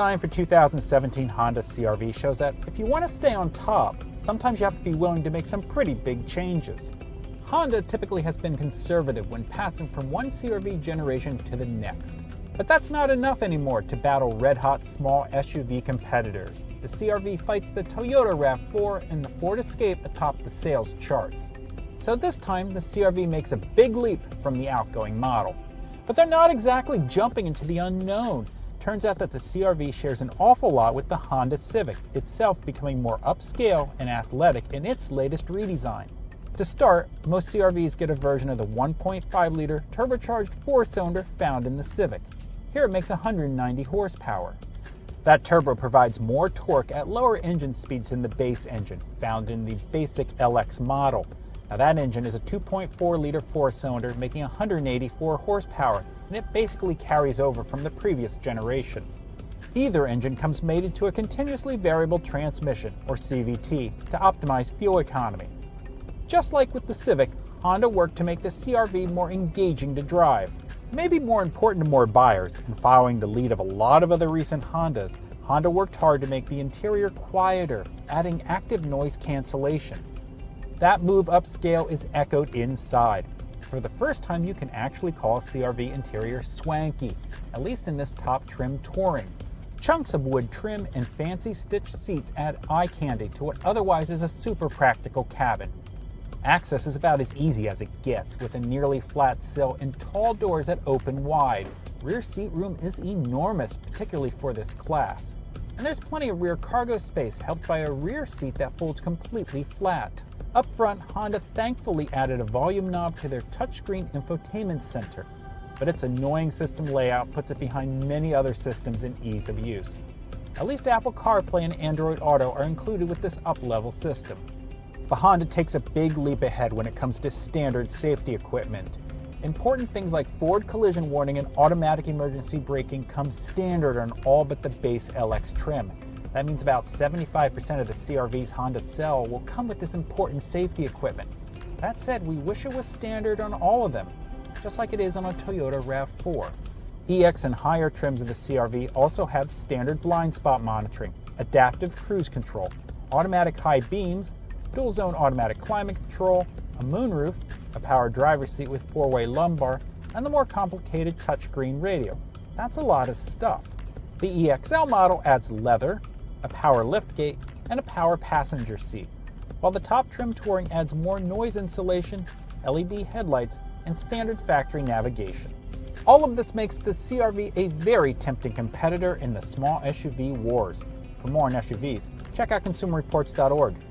redesign for 2017 Honda CR-V shows that if you want to stay on top, sometimes you have to be willing to make some pretty big changes. Honda typically has been conservative when passing from one CR-V generation to the next. But that's not enough anymore to battle red-hot small SUV competitors. The CR-V fights the Toyota RAV4 and the Ford Escape atop the sales charts. So this time, the CR-V makes a big leap from the outgoing model. But they're not exactly jumping into the unknown. Turns out that the CR-V shares an awful lot with the Honda Civic, itself becoming more upscale and athletic in its latest redesign. To start, most CR-Vs get a version of the 1.5-liter turbocharged 4-cylinder found in the Civic. Here it makes 190 horsepower. That turbo provides more torque at lower engine speeds than the base engine, found in the basic LX model. Now that engine is a 2.4-liter 4-cylinder making 184 horsepower, and it basically carries over from the previous generation. Either engine comes mated to a continuously variable transmission, or CVT, to optimize fuel economy. Just like with the Civic, Honda worked to make the CR-V more engaging to drive. Maybe more important to more buyers, and following the lead of a lot of other recent Hondas, Honda worked hard to make the interior quieter, adding active noise cancellation. That move upscale is echoed inside. For the first time, you can actually call a CR-V interior swanky, at least in this top trim touring. Chunks of wood trim and fancy stitched seats add eye candy to what otherwise is a super practical cabin. Access is about as easy as it gets, with a nearly flat sill and tall doors that open wide. Rear seat room is enormous, particularly for this class. And there's plenty of rear cargo space, helped by a rear seat that folds completely flat. Up front, Honda thankfully added a volume knob to their touchscreen infotainment center, but its annoying system layout puts it behind many other systems in ease of use. At least Apple CarPlay and Android Auto are included with this up-level system. But Honda takes a big leap ahead when it comes to standard safety equipment. Important things like forward collision warning and automatic emergency braking come standard on all but the base LX trim. That means about 75% of the CR-Vs Honda sell will come with this important safety equipment. That said, we wish it was standard on all of them, just like it is on a Toyota RAV4. EX and higher trims of the CR-V also have standard blind spot monitoring, adaptive cruise control, automatic high beams, dual zone automatic climate control, a moonroof, a power driver's seat with 4-way lumbar, and the more complicated touchscreen radio. That's a lot of stuff. The EXL model adds leather, a power liftgate, and a power passenger seat, while the top trim touring adds more noise insulation, LED headlights, and standard factory navigation. All of this makes the CR-V a very tempting competitor in the small SUV wars. For more on SUVs, check out consumerreports.org.